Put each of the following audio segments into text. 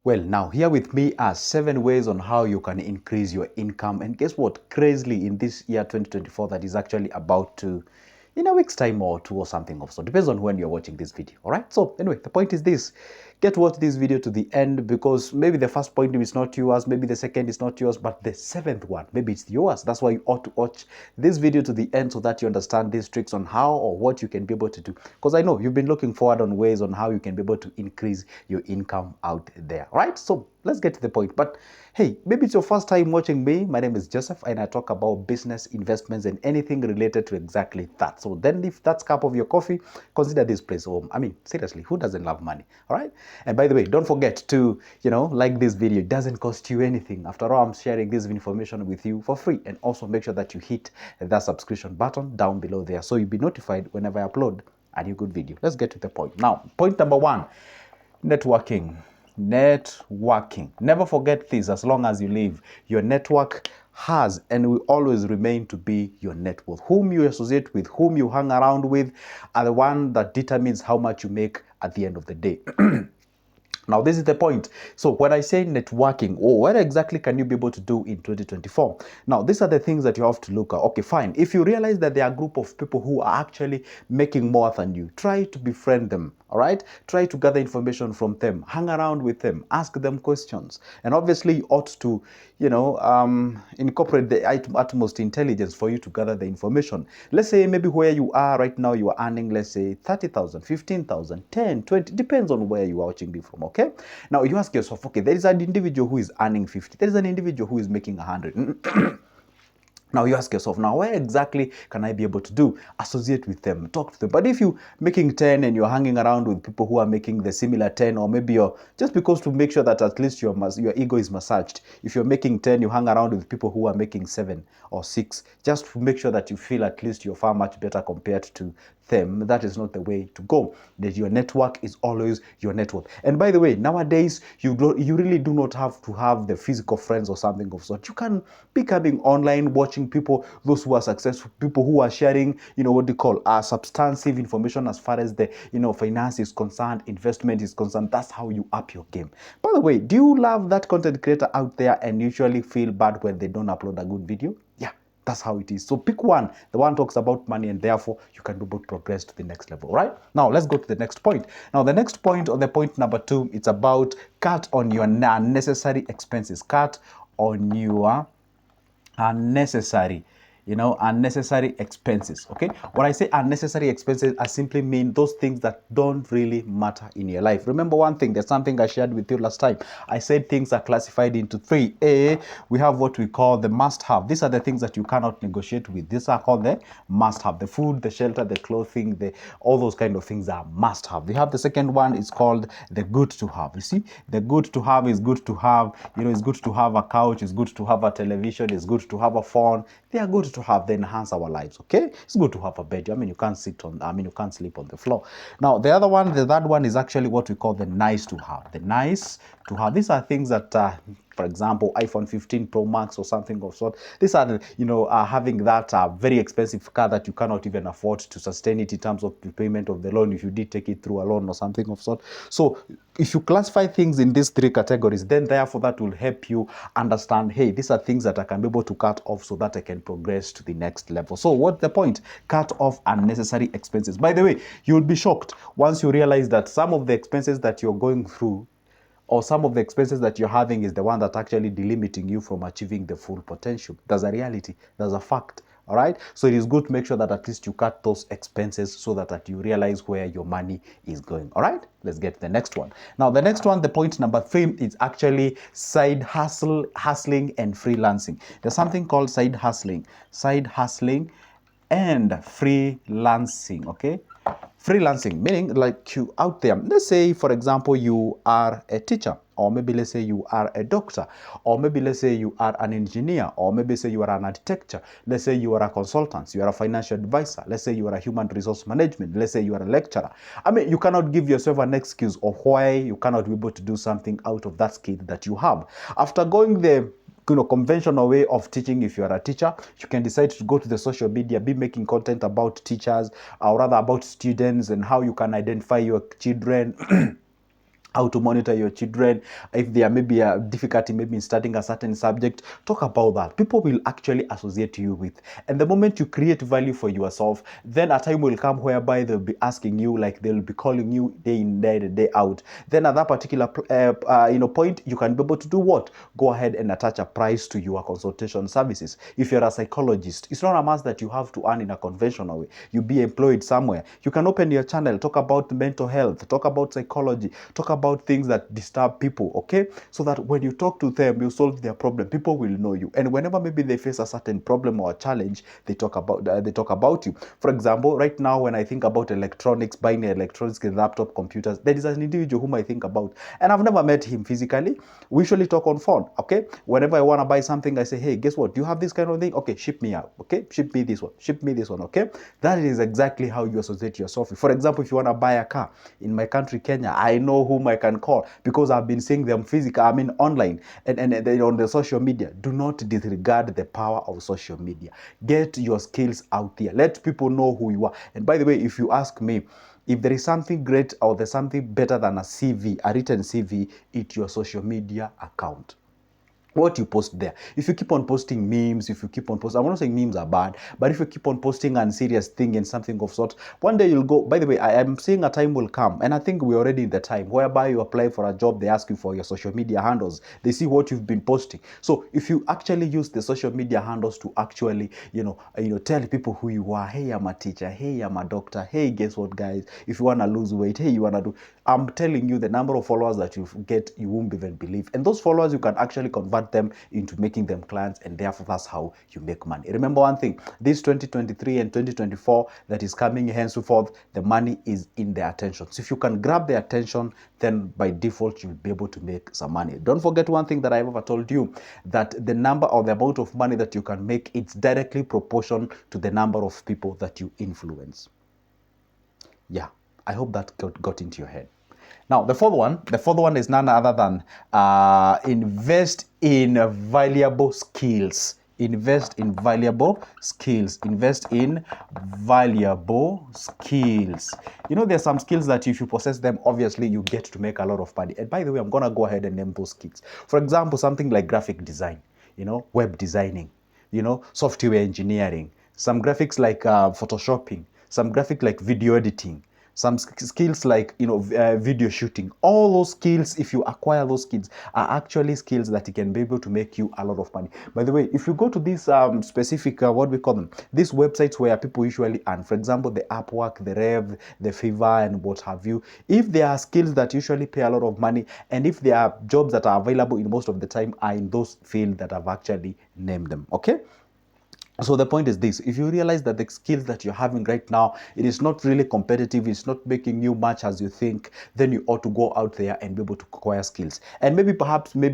Well, now here with me are 7 ways on how you can increase your income. And guess what? Crazily in this year 2024 that is actually about to, in a week's time or two or something of so. Depends on when you're watching this video. All right. So anyway, the point is this. Get to watch this video to the end because maybe the first point is not yours, maybe the second is not yours, but the 7th one, maybe it's yours. That's why you ought to watch this video to the end so that you understand these tricks on how or what you can be able to do. Because I know you've been looking forward on ways on how you can be able to increase your income out there, right? So let's get to the point. But hey, maybe it's your first time watching me. My name is Joseph and I talk about business, investments, and anything related to exactly that. So then if that's cup of your coffee, consider this place home. I mean, seriously, who doesn't love money? All right. And by the way, don't forget to, like this video. It doesn't cost you anything. After all, I'm sharing this information with you for free. And also make sure that you hit that subscription button down below there so you'll be notified whenever I upload a new good video. Let's get to the point. Now, point number 1, networking. Networking. Never forget this as long as you live. Your network has and will always remain to be your net worth. Whom you associate with, whom you hang around with, are the one that determines how much you make at the end of the day. Now, this is the point. So when I say networking, what exactly can you be able to do in 2024? Now, these are the things that you have to look at. Okay, fine. If you realize that there are a group of people who are actually making more than you, try to befriend them. All right. Try to gather information from them, hang around with them, ask them questions. And obviously, you ought to, incorporate the utmost intelligence for you to gather the information. Let's say maybe where you are right now, you are earning, let's say 30,000, 15,000, 10, 20, depends on where you are watching me from. Okay. Now you ask yourself, okay, there is an individual who is earning 50. There is an individual who is making 100. Now you ask yourself, now where exactly can I be able to do? Associate with them, talk to them. But if you're making 10 and you're hanging around with people who are making the similar 10, or maybe you're just because to make sure that at least your ego is massaged. If you're making 10, you hang around with people who are making 7 or 6, just to make sure that you feel at least you're far much better compared to them. That is not the way to go. That your network is always your network. And by the way, nowadays you really do not have to have the physical friends or something of sort. You can be coming online, watching people, those who are successful, people who are sharing, what they call substantive information as far as the finance is concerned, investment is concerned. That's how you up your game. By the way, do you love that content creator out there and usually feel bad when they don't upload a good video? Yeah. That's how it is. So pick one. The one talks about money and therefore you can do both progress to the next level, right? Now let's go to the next point. Now the next point, or the point number 2, it's about cut on your unnecessary expenses. Cut on your unnecessary unnecessary expenses. Okay, when I say unnecessary expenses, I simply mean those things that don't really matter in your life. Remember one thing, there's something I shared with you last time. I said things are classified into 3. We have what we call the must have. These are the things that you cannot negotiate with. These are called the must have. The food, the shelter, the clothing, all those kind of things are must have. We have the second one, it's called the good to have. You see, the good to have is good to have, it's good to have a couch, it's good to have a television, it's good to have a phone. They are good to have. They enhance our lives. Okay, it's good to have a bed. You can't you can't sleep on the floor. Now the third one is actually what we call the nice to have. The nice to have. These are things that for example, iPhone 15 Pro Max or something of sort. These are, having that very expensive car that you cannot even afford to sustain it in terms of the payment of the loan if you did take it through a loan or something of sort. So if you classify things in these 3 categories, then therefore that will help you understand, hey, these are things that I can be able to cut off so that I can progress to the next level. So what's the point? Cut off unnecessary expenses. By the way, you'll be shocked once you realize that some of the expenses that you're going through, or some of the expenses that you're having, is the one that actually delimiting you from achieving the full potential. That's a reality. That's a fact. All right. So it is good to make sure that at least you cut those expenses so that you realize where your money is going. All right. Let's get to the next one. Now, the next one, the point number 3, is actually side hustling and freelancing. There's something called side hustling and freelancing. Okay. Freelancing, meaning like you out there, let's say for example you are a teacher, or maybe let's say you are a doctor, or maybe let's say you are an engineer, or maybe say you are an architect, let's say you are a consultant, you are a financial advisor, let's say you are a human resource management, let's say you are a lecturer. I mean, you cannot give yourself an excuse of why you cannot be able to do something out of that skill that you have. After going the conventional way of teaching, if you are a teacher, you can decide to go to the social media, be making content about teachers, or rather about students, and how you can identify your children how to monitor your children, if there may be a difficulty maybe in studying a certain subject, talk about that. People will actually associate you with. And the moment you create value for yourself, then a time will come whereby they'll be asking you, like they'll be calling you day in, day out. Then at that particular point, you can be able to do what? Go ahead and attach a price to your consultation services. If you're a psychologist, it's not a must that you have to earn in a conventional way. You be employed somewhere. You can open your channel, talk about mental health, talk about psychology, talk about things that disturb people, okay? So that when you talk to them, you solve their problem. People will know you. And whenever maybe they face a certain problem or a challenge, they talk about you. For example, right now when I think about electronics, buying electronics, laptop, computers, there is an individual whom I think about, and I've never met him physically. We usually talk on phone, okay? Whenever I want to buy something, I say, hey, guess what? Do you have this kind of thing? Okay, ship me out, okay? Ship me this one, okay? That is exactly how you associate yourself. For example, if you want to buy a car in my country, Kenya, I know whom I can call because I've been seeing them online and on the social media. Do not disregard the power of social media. Get your skills out there. Let people know who you are. And by the way, if you ask me, if there is something great or there's something better than a CV, a written CV, it's your social media account. What you post there. If you keep on posting memes, if you keep on posting, I'm not saying memes are bad, but if you keep on posting unserious thing and something of sort, one day you'll go. By the way, I am saying a time will come, and I think we're already in the time whereby you apply for a job, they ask you for your social media handles, they see what you've been posting. So if you actually use the social media handles to actually, tell people who you are, hey, I'm a teacher, hey, I'm a doctor, hey, guess what, guys, if you want to lose weight, hey, you want to do, I'm telling you, the number of followers that you get, you won't even believe. And those followers, you can actually convert them into making them clients, and therefore that's how you make money. Remember one thing, this 2023 and 2024 that is coming henceforth, the money is in the attention. So if you can grab the attention, then by default you'll be able to make some money. Don't forget one thing that I've ever told you, that the number or the amount of money that you can make, it's directly proportional to the number of people that you influence. Yeah, I hope that got into your head. Now, the fourth one is none other than invest in valuable skills. Invest in valuable skills. Invest in valuable skills. You know, there's some skills that if you possess them, obviously you get to make a lot of money. And by the way, I'm going to go ahead and name those skills. For example, something like graphic design, web designing, software engineering, some graphics like photoshopping, some graphic like video editing, some skills like video shooting. All those skills, if you acquire those skills, are actually skills that can be able to make you a lot of money. By the way, if you go to these specific what we call them, these websites where people usually earn, for example, the Upwork, the Rev, the Fiverr, and what have you, if there are skills that usually pay a lot of money, and if there are jobs that are available in most of the time, are in those fields that I've actually named them. Okay. So the point is this: if you realize that the skills that you're having right now, it is not really competitive, it's not making you much as you think, then you ought to go out there and be able to acquire skills. And maybe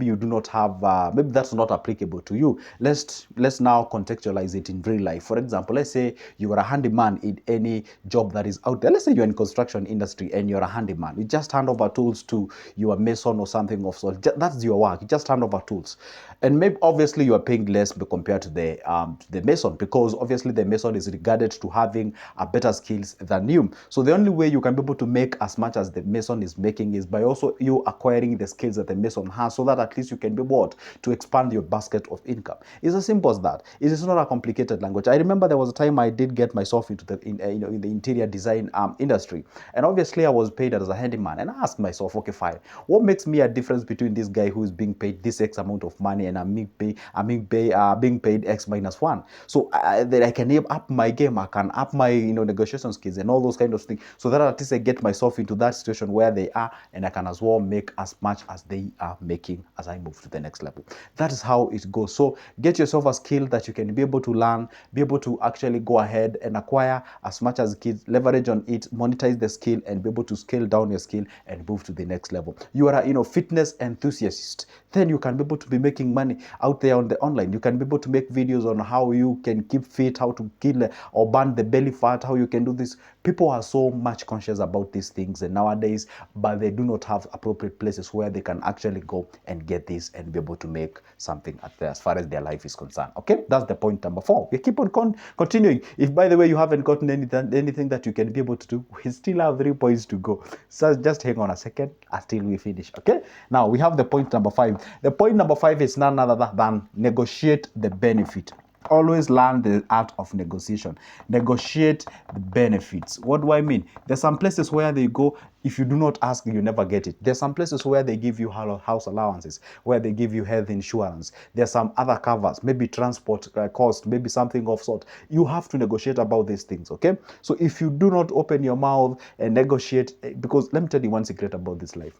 you do not have, maybe that's not applicable to you. Let's now contextualize it in real life. For example, let's say you are a handyman in any job that is out there. Let's say you're in construction industry and you're a handyman. You just hand over tools to your mason or something of sort. That's your work. You just hand over tools. And maybe obviously you are paying less compared to the mason, because obviously the mason is regarded to having a better skills than you. So the only way you can be able to make as much as the mason is making is by also you acquiring the skills that the mason has, so that at least you can be able to expand your basket of income. It's as simple as that. It is not a complicated language. I remember there was a time I did get myself into in the interior design industry, and obviously I was paid as a handyman, and I asked myself, okay, fine, what makes me a difference between this guy who is being paid this X amount of money and I'm being paid X minus one? So that I can up my game, I can up my negotiation skills and all those kind of things, so that at least I get myself into that situation where they are, and I can as well make as much as they are making as I move to the next level. That is how it goes. So get yourself a skill that you can be able to learn, be able to actually go ahead and acquire as much as kids, leverage on it, monetize the skill, and be able to scale down your skill and move to the next level. You are a fitness enthusiast, then you can be able to be making money out there on the online. You can be able to make videos on how you you can keep fit, how to kill or burn the belly fat, how you can do this. People are so much conscious about these things and nowadays, but they do not have appropriate places where they can actually go and get this and be able to make something as far as their life is concerned. Okay, that's the point number 4. We keep on continuing. If by the way you haven't gotten anything that you can be able to do, we still have 3 points to go. So just hang on a second until we finish. Okay, now we have the point number 5. The point number 5 is none other than negotiate the benefit. Always learn the art of negotiation. Negotiate the benefits. What do I mean? There's some places where they go, if you do not ask, you never get it. There's some places where they give you house allowances, where they give you health insurance. There's some other covers, maybe transport cost, maybe something of sort. You have to negotiate about these things, okay? So if you do not open your mouth and negotiate, because let me tell you one secret about this life.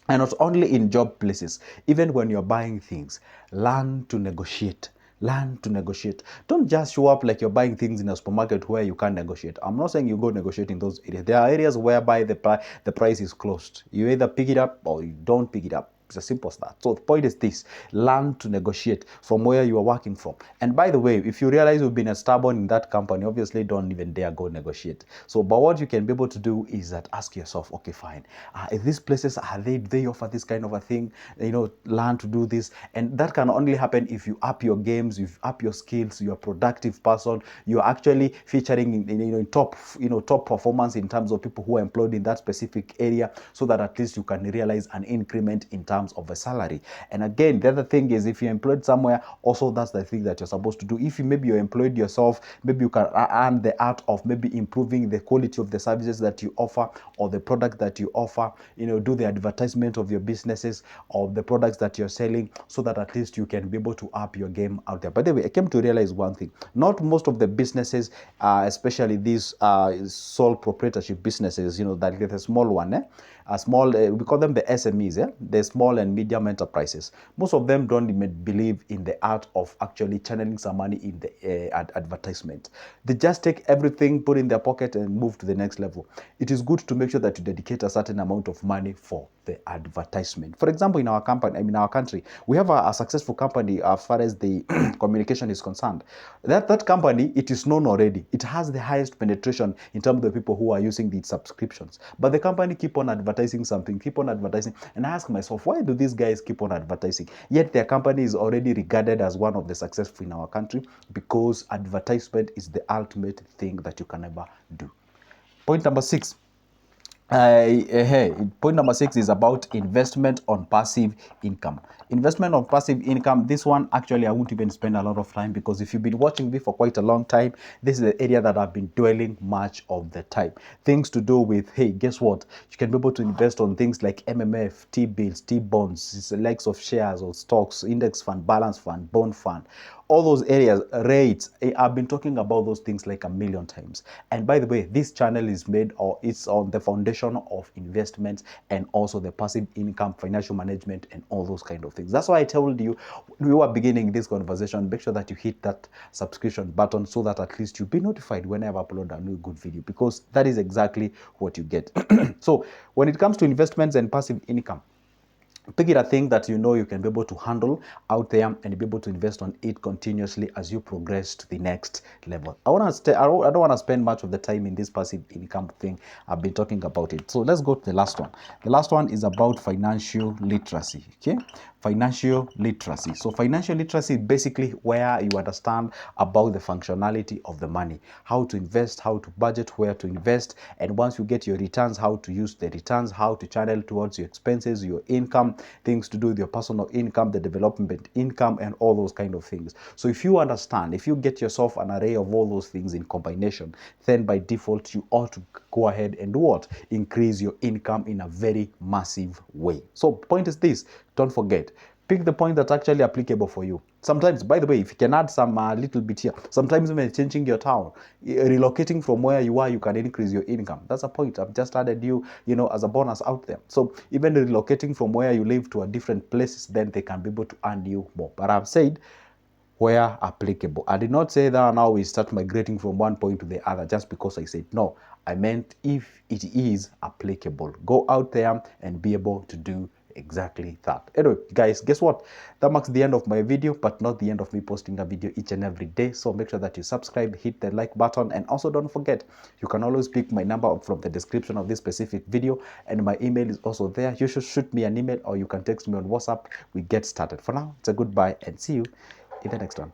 And not only in job places, even when you're buying things, learn to negotiate. Learn to negotiate. Don't just show up like you're buying things in a supermarket where you can't negotiate. I'm not saying you go negotiate in those areas. There are areas whereby the price is closed. You either pick it up or you don't pick it up. It's as simple as that. So the point is this: learn to negotiate from where you are working from. And by the way, if you realize you've been stubborn in that company, obviously don't even dare go negotiate. So, but what you can be able to do is that ask yourself, okay, fine. If these places they offer this kind of a thing, learn to do this, and that can only happen if you up your games, you up your skills, you're a productive person, you're actually featuring in top performance in terms of people who are employed in that specific area, so that at least you can realize an increment in terms of a salary. And again, the other thing is, if you're employed somewhere, also that's the thing that you're supposed to do. If maybe you're employed yourself, maybe you can earn the art of maybe improving the quality of the services that you offer or the product that you offer. Do the advertisement of your businesses or the products that you're selling, so that at least you can be able to up your game out there. By the way, I came to realize one thing: not most of the businesses, especially these sole proprietorship businesses, that the small one, we call them the SMEs, the small and medium enterprises. Most of them don't even believe in the art of actually channeling some money in the advertisement. They just take everything, put in their pocket, and move to the next level. It is good to make sure that you dedicate a certain amount of money for the advertisement. For example, in our country, we have a successful company as far as the communication is concerned. That company, it is known already. It has the highest penetration in terms of the people who are using the subscriptions. But the company keep on advertising something, keep on advertising. And I ask myself, why do these guys keep on advertising? Yet their company is already regarded as one of the successful in our country, because advertisement is the ultimate thing that you can ever do. Point number 6. Point number 6 is about investment on passive income. Investment on passive income. This one, actually, I won't even spend a lot of time, because if you've been watching me for quite a long time, this is the area that I've been dwelling much of the time. Things to do with, hey, guess what? You can be able to invest on things like MMF, T-bills, T-bonds, it's the likes of shares or stocks, index fund, balance fund, bond fund. All those areas, rates, I've been talking about those things like a million times. And by the way, this channel is made, or it's on the foundation of investments and also the passive income, financial management, and all those kind of things. That's why I told you when we were beginning this conversation, make sure that you hit that subscription button, so that at least you'll be notified whenever I upload a new good video, because that is exactly what you get. So when it comes to investments and passive income, pick it a thing that you can be able to handle out there, and be able to invest on it continuously as you progress to the next level. I don't want to spend much of the time in this passive income thing. I've been talking about it. So let's go to the last one. The last one is about financial literacy. Okay, financial literacy. So financial literacy is basically where you understand about the functionality of the money, how to invest, how to budget, where to invest, and once you get your returns, how to use the returns, how to channel towards your expenses, your income, things to do with your personal income, the development income, and all those kind of things. So if you understand, if you get yourself an array of all those things in combination, then by default you ought to go ahead and do what? Increase your income in a very massive way. So point is this: don't forget, pick the point that's actually applicable for you. Sometimes, by the way, if you can add some little bit here, sometimes when changing your town, relocating from where you are, you can increase your income. That's a point. I've just added you as a bonus out there. So even relocating from where you live to a different place, then they can be able to earn you more. But I've said where applicable. I did not say that now we start migrating from one point to the other just because I said no. I meant if it is applicable. Go out there and be able to do exactly that. Anyway, guys, guess what? That marks the end of my video, but not the end of me posting a video each and every day. So make sure that you subscribe, hit the like button, and also don't forget, you can always pick my number up from the description of this specific video, and my email is also there. You should shoot me an email or you can text me on WhatsApp. We get started. For now, it's a goodbye and see you in the next one.